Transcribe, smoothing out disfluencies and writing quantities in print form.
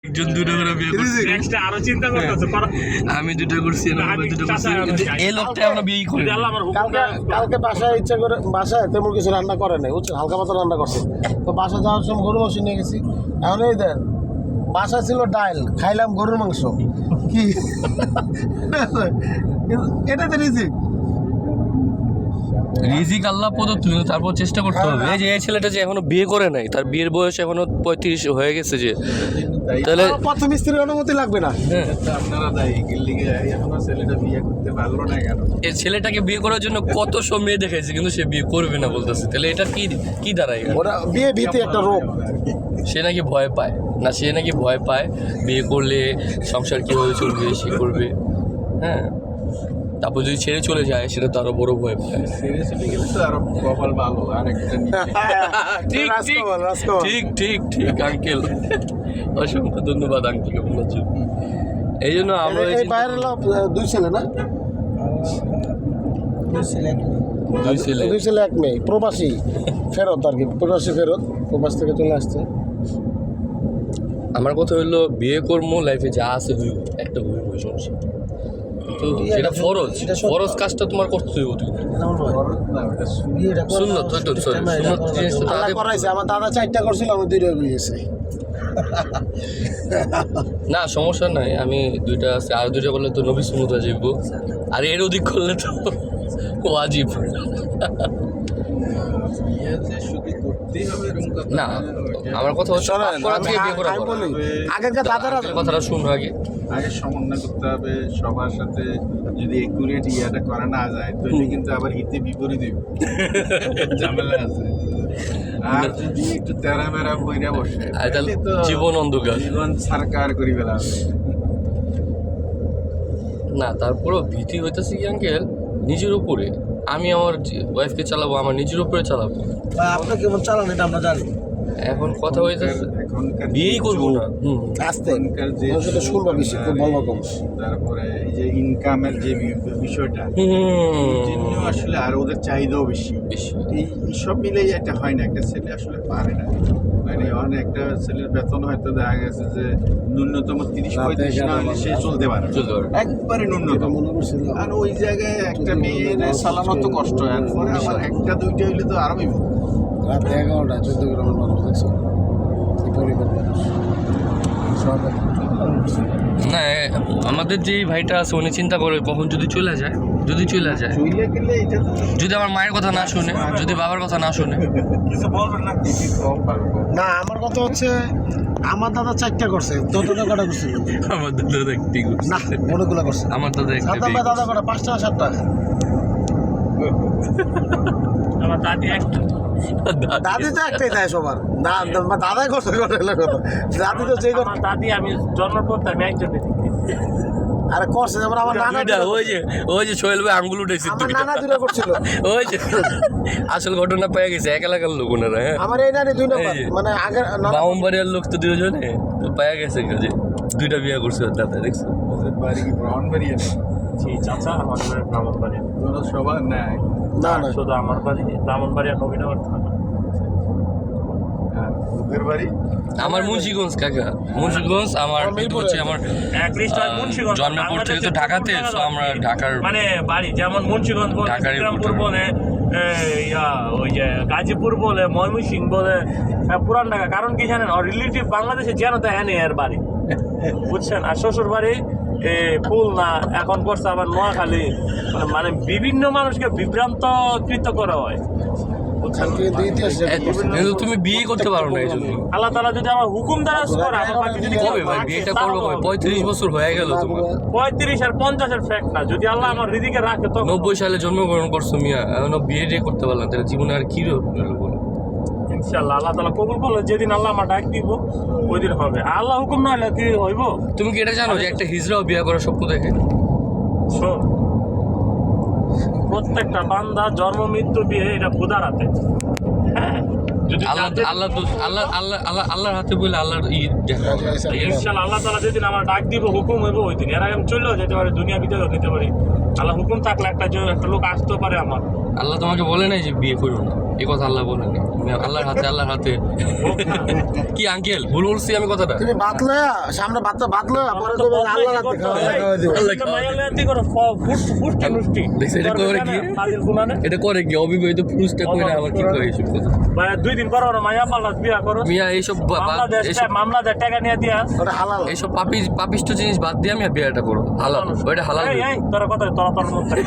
একজন দুটো করে বিয়ে করছে, নেক্সট আরো চিন্তা করতেছে আমি দুটো করছি, দুটো করছি, এই লোকটা আমরা বিয়ে করি। কালকে বাসায় ইচ্ছা করে বাসায় তেমন কিছু রান্না করে নাই, বুঝছেন, হালকা পাতলা রান্না করছে। তো বাসা যাওয়ার সময় গরুর মাংস নিয়ে গেছি। এখন এই দেন বাসা ছিল ডাল, খাইলাম গরুর মাংস। কি এটা তো রিজিক, রিজিক আল্লাহ প্রদত্ত, তারপর চেষ্টা করতে হবে। এই যে এই ছেলেটা যে এখনো বিয়ে করে নাই, তার বিয়ের বয়স এখনো 35 হয়ে গেছে, যে তাহলে প্রথম স্ত্রীর অনুমতি লাগবে না। আপনারা দায়ী গিল্লিগে এখনো ছেলেটা বিয়ে করতে পারলো না কেন? এই ছেলেটাকে বিয়ে করার জন্য কত সব মেয়ে দেখাইছে, কিন্তু সে বিয়ে করবে না বলতেছে। তাহলে এটা কি দাঁড়ায়? ওরা বিয়ে ভীতি একটা রোগ। সে নাকি ভয় পায় না, সে নাকি ভয় পায় বিয়ে করলে সংসার কীভাবে চলবে সে করবে। হ্যাঁ, তারপর যদি ছেড়ে চলে যায় সেটা তো আরো বড় ভয় পায়। সিরিয়াসলি গেলে তো আরো কপাল ভালো, আর একটা ঠিক ঠিক ঠিক ঠিক ঠিক আঙ্কেল, অসংখ্য ধন্যবাদ আঙ্কেল বলার জন্য। এই জন্য আমরা এই বাইরের লোক দুই ছেলে না, দুই ছেলে এক মেয়ে, প্রবাসী ফেরত আর কি, প্রবাসী ফেরত, প্রবাস থেকে চলে আসছে। আমার কথা হইলো বিয়ে কর্ম লাইফে যা আছে হইব, একটা হইব সমস্যা, তো সেটা ফরজ, ফরজ কাজটা তোমার করতে হইব। তুমি সুন্নত, আল্লাহ করাইছে, আমার দাদা 4টা করছিল, আমি 2টা হয়ে গেছে। না সমস্যা নাই, আমি 2টা আছে, আর 2টা করলে তো নবী সুন্নত ওয়াজিব, আর এর অধিক করলে তো ওয়াজিব না। আমার কথা হচ্ছে আগেরকার দাদারা কথাটা শুনবো আগে সমন্বয় করতে হবে সবার সাথে। যদি একুরেট ইয়াটা করা না যায় তাহলে কিন্তু আবার হিতে বিপরীত ঝামেলা আছে। আর যদি একটু তেরা মেরা বইরা বসে তো জীবন অন্ধকার, জীবন সরকার করি ফেলা হবে না। তারপরও ভীতি হইতেছে কি আঙ্কেল, নিজের উপরে। আমি আমার ওয়াইফকে চালাবো, আমার নিজের উপরে চালাবো। আপনি কেমন চালান এটা আমরা জানি। এখন কথা হইতেছে বিয়েই করবো না, আস্তে সেটা শুনবো বেশি, খুব বলবো কম। তারপরে এই যে ইনকামের যে বিষয়টা আসলে আর ওদের চাহিদাও বেশি। এই সব মিলেই এটা হয় না, একটা ছেলে আসলে পারে না। মানে অনেক একটা ছেলের বেতন হয়তো দেখা গেছে যে ন্যূনতম 30-35 না হলে সে চলতে পারে, একবারে ন্যূনতম। আর ওই জায়গায় একটা মেয়ের চালানো তো কষ্ট, এরপরে আবার 1-2টা হইলে তো আরো বিপদ। রাত 11টা 14 গ্রামের মানুষ দেখছো, পরিবার মানুষ না। আমাদের যে ভাইটা আছে উনি চিন্তা করে কখন যদি চলে যায়, যদি চলে যায়, যদি আমার মায়ের কথা না শুনে, যদি বাবার কথা না শুনে, কিছু বলবেন না। না, আমার কথা হচ্ছে আমার দাদা 4টা করছে, তোদের কটা করছে? আমার দাদা একটি না, অনেকগুলো করছে। আমার দাদা দাদা কটা 5টা 7টা? আমার দাদি একটা, দাদি তো একটাই দেয় সবার, দাদাই করছে কথা। দাদি তো যে দাদি আমি জন্মের পর আমি একজন আরে করছে, যেমন আমার নানা, ওই যে সোহেল ভাই আঙ্গুল উঠেছে, আমার নানা 2টা করছিল। ওই যে আসল ঘটনা পেয়ে গেছে, এক এলাকার লোক ওনারা। হ্যাঁ, আমার এই নানি 2 নম্বর, মানে আগের বাউমবাড়িয়ার লোক তো 2জনে পেয়ে গেছে যে 2টা বিয়ে করছে দাদা, দেখছো? বাড়ি কি ব্রাহ্মণবাড়ি আছে? জি চাচা, আমার বাড়ি ব্রাহ্মণবাড়ি। তোরা সবার নাই? না না, শুধু আমার বাড়ি ব্রাহ্মণবাড়ি আর নবীনগর থানা। আর ওদের বাড়ি আমার মুন্সিগঞ্জ কাকা, মুন্সিগঞ্জ। আমার হচ্ছে আমার জন্মের পর থেকে তো ঢাকাতে, তো আমরা ঢাকার মানে বাড়ি, যেমন মুন্সিগঞ্জ বলে, বিক্রমপুর বলে, ওই যে গাজীপুর বলে, ময়মনসিংহ বলে, পুরান ঢাকা। কারণ কি জানেন, রিলেটিভ বাংলাদেশে যেন তো হ্যাঁ এর বাড়ি, বুঝছেন। আর শ্বশুর বাড়ি খুলনা, এখন করছে আবার নোয়াখালী। মানে বিভিন্ন মানুষকে বিভ্রান্তকৃত করা হয়। কিন্তু তুমি বিয়ে করতে পারো না, এই জন্য আল্লাহ তাআলা যদি আমার হুকুম দ্বারা করে, কবে ভাই বিয়েটা করবো? 35 বছর হয়ে গেল তোমার। 35 আর 50 এর ফ্যাক্ট না, যদি আল্লাহ আমার রিজিকে রাখে তো। 90 সালে জন্মগ্রহণ করছো মিয়া, এখনো বিয়ে করতে পারলাম, তাহলে জীবনে আর কি বলো? ইনশাআল্লাহ আল্লাহ তাআলা কবুল করলে যেদিন আল্লাহ আমার ডাক দিব ওই দিন হবে। আল্লাহ হুকুম না হলে কি হইব? তুমি কি এটা জানো যে একটা হিজড়াও বিয়ে করার স্বপ্ন দেখে? শোন, প্রত্যেকটা বান্দা জন্ম মৃত্যু বিয়ে এটা খোদার হাতে। হ্যাঁ, যদি আল্লাহর হাতে বলে আল্লাহর ইনশাআল্লাহ আল্লাহ তাআলা যেদিন আমার ডাক দিব হুকুম হইব ওই দিন। এর আগে আমি চলেও যেতে পারি, দুনিয়া বিদায় নিতে পারি। আল্লাহ হুকুম থাকলে একটা লোক আসতে পারে আমার আল্লাহ তোমাকে বলে নাই যে বিয়ে করো না, এই কথা আল্লাহ বলে নাই। তুমি আল্লাহর হাতে কি আঙ্কেল ভুল বলছি আমি কথাটা? তুমি ভাত লয়া সামনে ভাত লয়া পরে তুমি আল্লাহ রাতে খাওয়া দিও। দেখছি এটা করে কি, এটা করে কি অবিবাহিত পুরুষটা করে আবার কি করে এইসব কথা? 2 দিন পর মায়া পাল্লা বিয়া করো, মিয়া এইসব মামলা দেয় টাকা নিয়ে দিয়া, ওটা হালাল। এইসব পাপিষ্ট জিনিস বাদ দিয়ে আমি বিয়েটা করো, হালাল, ওইটা হালাল। তোরা কথা তোরা তোর মধ্যে